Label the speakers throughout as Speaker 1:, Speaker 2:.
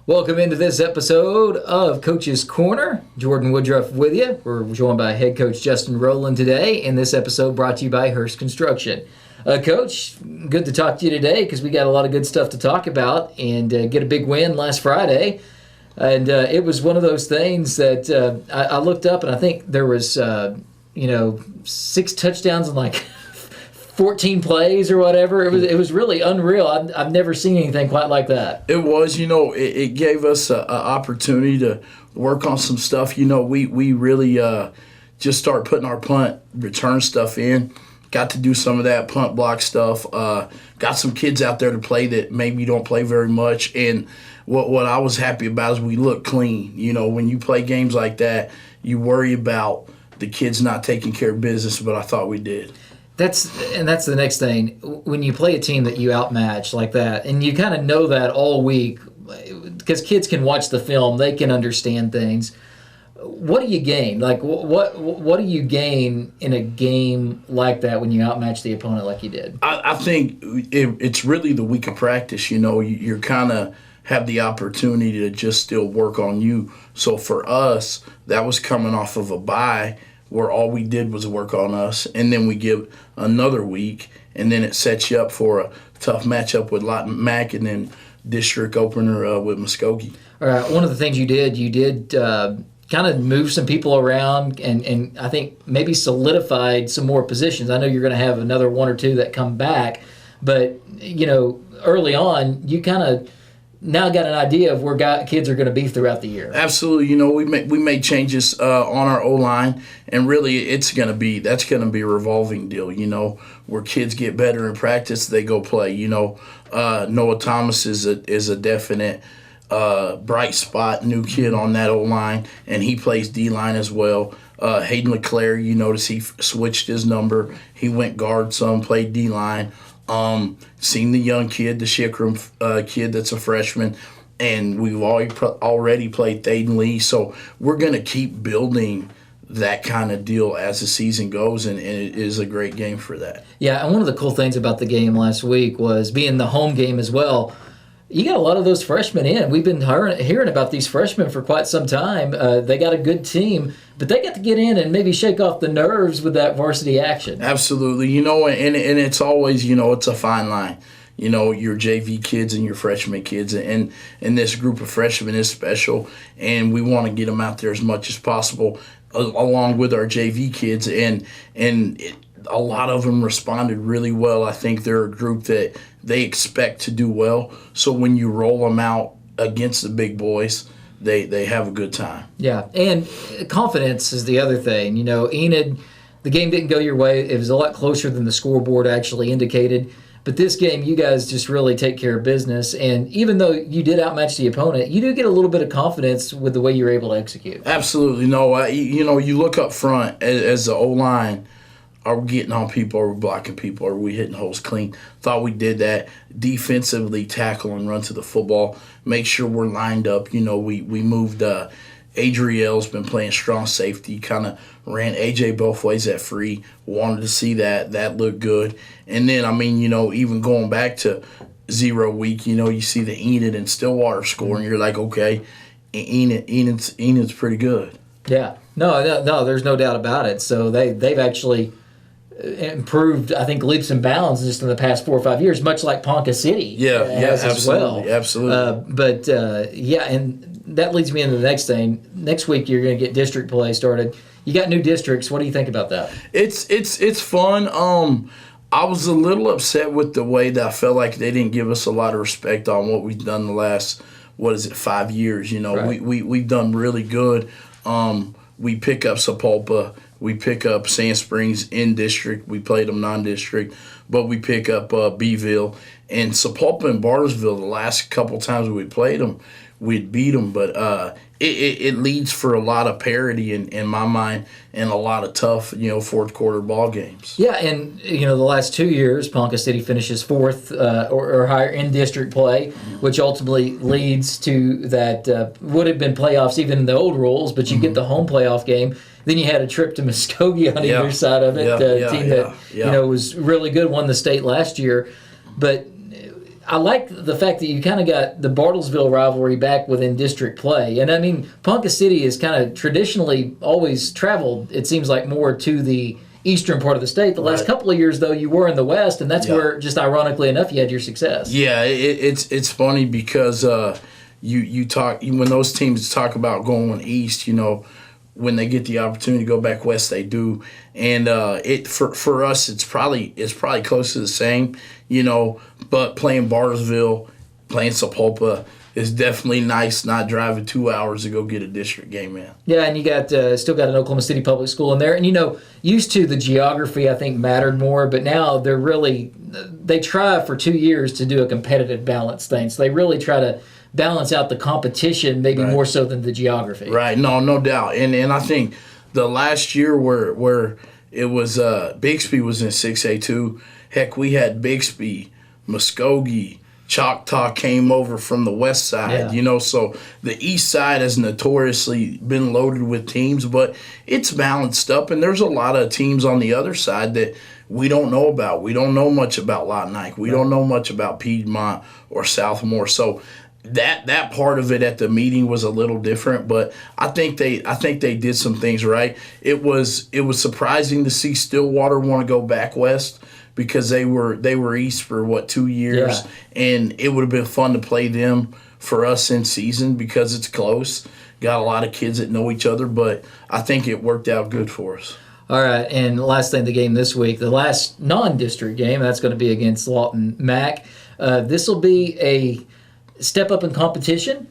Speaker 1: Welcome into this episode of Coach's Corner. Jordan Woodruff with you. We're joined by head coach Justin Roland today, and this episode brought to you by Hurst Construction. Coach, good to talk to you today because we got a lot of good stuff to talk about and get a big win last Friday. And it was one of those things that I looked up and I think there was, 6 touchdowns in like 14 plays or whatever. It was really unreal. I've never seen anything quite like that.
Speaker 2: It was, it gave us an opportunity to work on some stuff. We really just started putting our punt return stuff in. Got to do some of that punt block stuff. Got some kids out there to play that maybe don't play very much. And what I was happy about is we look clean. When you play games like that, you worry about the kids not taking care of business, but I thought we did.
Speaker 1: That's the next thing. When you play a team that you outmatch like that, and you kind of know that all week, because kids can watch the film, they can understand things. What do you gain? Like, what do you gain in a game like that when you outmatch the opponent like you did?
Speaker 2: I think it's really the week of practice. You're kind of have the opportunity to just still work on you. So for us, that was coming off of a bye, where all we did was work on us, and then we give another week, and then it sets you up for a tough matchup with Lawton Mac, and then district opener with Muskogee.
Speaker 1: All right, one of the things you did kind of move some people around, and I think maybe solidified some more positions. I know you're going to have another one or two that come back, but early on, you kind of now got an idea of where kids are going to be throughout the year.
Speaker 2: Absolutely. We made changes on our O-line, and really that's going to be a revolving deal, where kids get better in practice, they go play. Noah Thomas is a definite bright spot, new kid on that O-line, and he plays D-line as well. Hayden LeClaire, you notice he switched his number. He went guard some, played D-line. Seen the young kid, the Shikram kid that's a freshman, and we've already played Thaden Lee. So we're going to keep building that kind of deal as the season goes, and it is a great game for that. Yeah,
Speaker 1: and one of the cool things about the game last week was being the home game as well. You got a lot of those freshmen in. We've been hearing about these freshmen for quite some time. They got a good team, but they got to get in and maybe shake off the nerves with that varsity action.
Speaker 2: Absolutely. And it's always, it's a fine line. Your JV kids and your freshman kids. And this group of freshmen is special, and we want to get them out there as much as possible along with our JV kids. And a lot of them responded really well. I think they're a group that they expect to do well. So when you roll them out against the big boys, they have a good time.
Speaker 1: Yeah, and confidence is the other thing. Enid, the game didn't go your way. It was a lot closer than the scoreboard actually indicated. But this game, you guys just really take care of business. And even though you did outmatch the opponent, you do get a little bit of confidence with the way you were able to execute.
Speaker 2: Absolutely. No, you look up front as the O-line. Are we getting on people? Are we blocking people? Are we hitting holes clean? Thought we did that. Defensively, tackle and run to the football. Make sure we're lined up. We moved Adriel's been playing strong safety. Kind of ran AJ both ways at free. Wanted to see that. That looked good. And then, even going back to 0 week, you see the Enid and Stillwater score, and you're like, okay, Enid's pretty good.
Speaker 1: Yeah. No, there's no doubt about it. So they've actually improved, I think, leaps and bounds just in the past 4 or 5 years, much like Ponca City has as well.
Speaker 2: Absolutely.
Speaker 1: And that leads me into the next thing. Next week you're going to get district play started. You got new districts. What do you think about that?
Speaker 2: It's fun. I was a little upset with the way that I felt like they didn't give us a lot of respect on what we've done the last 5 years.
Speaker 1: Right.
Speaker 2: We've done really good. We pick up Sapulpa. We pick up Sand Springs in district. We played them non-district. But we pick up Beeville. And Sapulpa and Bartlesville, the last couple times we played them, we'd beat them. But it leads for a lot of parity in my mind and a lot of tough, fourth quarter ball games.
Speaker 1: Yeah, and, the last 2 years, Ponca City finishes fourth or higher in district play, which ultimately leads to that would have been playoffs even in the old rules, but you get the home playoff game. Then you had a trip to Muskogee on either side of it, team that was really good, won the state last year. But I like the fact that you kind of got the Bartlesville rivalry back within district play. And I mean, Ponca City has kind of traditionally always traveled, it seems like, more to the eastern part of the state. The last couple of years, though, you were in the west, and that's where, just ironically enough, you had your success.
Speaker 2: Yeah, it's funny because you talk when those teams talk about going east, when they get the opportunity to go back west, they do. And for us, it's probably close to the same, But playing Bartlesville, playing Sapulpa is definitely nice. Not driving 2 hours to go get a district game in.
Speaker 1: Yeah, and you got still got an Oklahoma City public school in there, and used to the geography I think mattered more, but now they try for 2 years to do a competitive balance thing. So they really try to balance out the competition maybe more so than the geography.
Speaker 2: Right, no doubt. And I think the last year where it was Bixby was in 6A2, heck, we had Bixby, Muskogee, Choctaw came over from the west side, so the east side has notoriously been loaded with teams, but it's balanced up, and there's a lot of teams on the other side that we don't know about. We don't know much about Lotnike. We don't know much about Piedmont or Southmore. So that part of it at the meeting was a little different, but I think they did some things right. It was surprising to see Stillwater want to go back west, because they were east for 2 years, and it would have been fun to play them for us in season because it's close. Got a lot of kids that know each other, but I think it worked out good for us.
Speaker 1: All right, and last thing, the game this week, the last non-district game, that's going to be against Lawton Mac. This will be a step up in competition.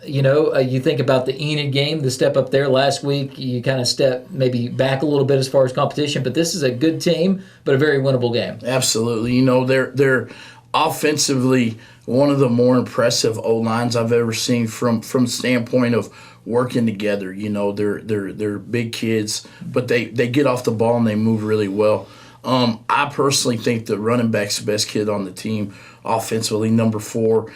Speaker 1: You think about the Enid game, the step up there last week, you kind of step maybe back a little bit as far as competition, but this is a good team, but a very winnable game.
Speaker 2: Absolutely. They're offensively one of the more impressive O-lines I've ever seen from the standpoint of working together. They're big kids, but they get off the ball and they move really well. I personally think the running back's the best kid on the team offensively, number 4,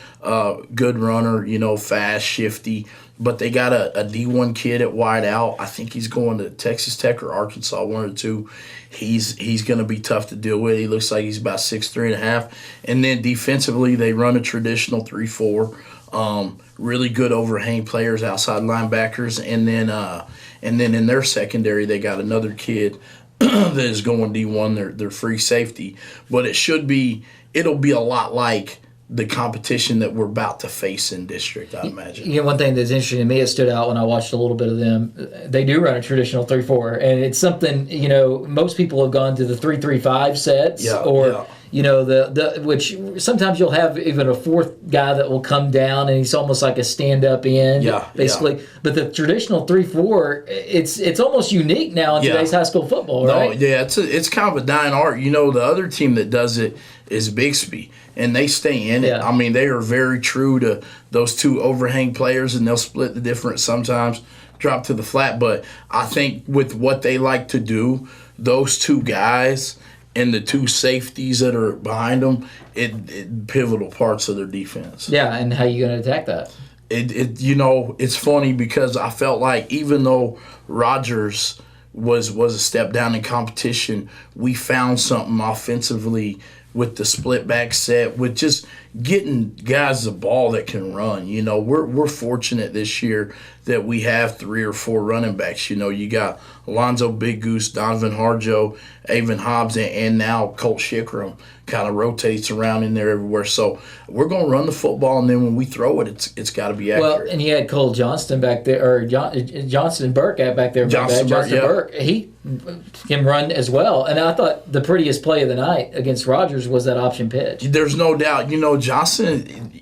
Speaker 2: good runner, fast, shifty. But they got a D1 kid at wide out. I think he's going to Texas Tech or Arkansas, one or two. He's going to be tough to deal with. He looks like he's about 6'3.5". And then defensively, they run a traditional 3-4. Really good overhang players, outside linebackers, and then in their secondary, they got another kid that is going D1, their free safety. But it'll be a lot like the competition that we're about to face in district, I imagine.
Speaker 1: One thing that's interesting to me, it stood out when I watched a little bit of them. They do run a traditional 3-4, and it's something, most people have gone to the 3-3-5 sets, which sometimes you'll have even a fourth guy that will come down and he's almost like a stand-up end, basically. Yeah. But the traditional 3-4, it's almost unique now in today's high school football, right?
Speaker 2: No, yeah, it's kind of a dying art. The other team that does it is Bixby, and they stay in it. I mean, they are very true to those two overhang players, and they'll split the difference sometimes, drop to the flat. But I think with what they like to do, those two guys and the two safeties that are behind them, it pivotal parts of their defense.
Speaker 1: Yeah, and how are you going to attack that?
Speaker 2: It's funny because I felt like even though Rogers was a step down in competition, we found something offensively with the split back set, with just getting guys the ball that can run. We're fortunate this year that we have 3 or 4 running backs. You got Alonzo Big Goose, Donovan Harjo, Avon Hobbs, and now Colt Shickram kind of rotates around in there everywhere. So we're going to run the football, and then when we throw it, it's got to be accurate.
Speaker 1: Well, and you had Cole Johnston back there, or Johnston Burke back there. Johnston Burke, he can run as well. And I thought the prettiest play of the night against Rogers was that option pitch.
Speaker 2: There's no doubt. Johnston,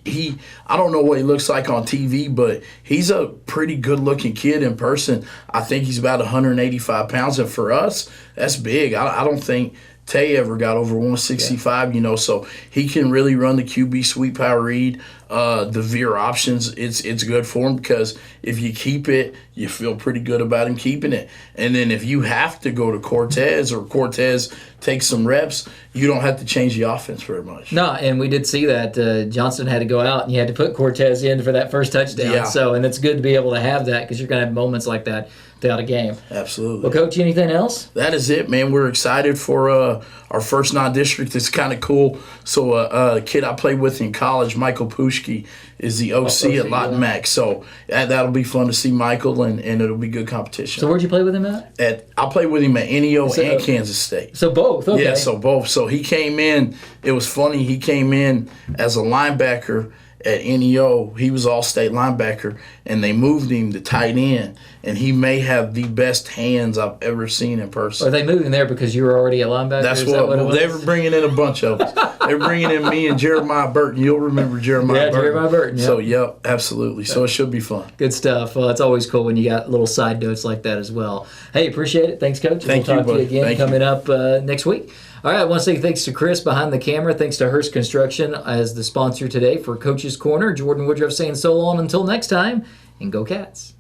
Speaker 2: I don't know what he looks like on TV, but he's a pretty good-looking kid in person. I think he's about 185 pounds, and for us, that's big. I don't think Tay ever got over 165, so he can really run the QB sweep power read. the veer options, it's good for him because if you keep it, you feel pretty good about him keeping it. And then if you have to go to Cortez or Cortez takes some reps, you don't have to change the offense very much.
Speaker 1: No, and we did see that Johnston had to go out and you had to put Cortez in for that first touchdown.
Speaker 2: Yeah.
Speaker 1: So, and it's good to be able to have that because you're going to have moments like that throughout a game.
Speaker 2: Absolutely.
Speaker 1: Well, Coach, anything else?
Speaker 2: That is it, man. We're excited for our first non-district. It's kind of cool. So a kid I played with in college, Michael Pushki, is the OC at Lawton Mac. So that'll be fun to see Michael, and it'll be good competition.
Speaker 1: So where'd you play with him at?
Speaker 2: I played with him at NEO and Kansas State.
Speaker 1: So both, okay.
Speaker 2: Yeah, so both. So he came in. It was funny. He came in as a linebacker at NEO. He was all-state linebacker, and they moved him to tight end. And he may have the best hands I've ever seen in person.
Speaker 1: Are they moving there because you were already a linebacker?
Speaker 2: That's
Speaker 1: Is that what it was?
Speaker 2: they were bringing in a bunch of us. They're bringing in me and Jeremiah Burton. You'll remember Jeremiah Burton.
Speaker 1: Jeremiah Burton, yeah.
Speaker 2: So, yep, absolutely. So it should be fun.
Speaker 1: Good stuff. Well, it's always cool when you got little side notes like that as well. Hey, appreciate it. Thanks, Coach.
Speaker 2: Thank
Speaker 1: we'll
Speaker 2: you,
Speaker 1: talk to you
Speaker 2: buddy.
Speaker 1: again
Speaker 2: Thank
Speaker 1: coming up next week. All right, I want to say thanks to Chris behind the camera. Thanks to Hearst Construction as the sponsor today for Coach's Corner. Jordan Woodruff saying so long until next time, and go Cats.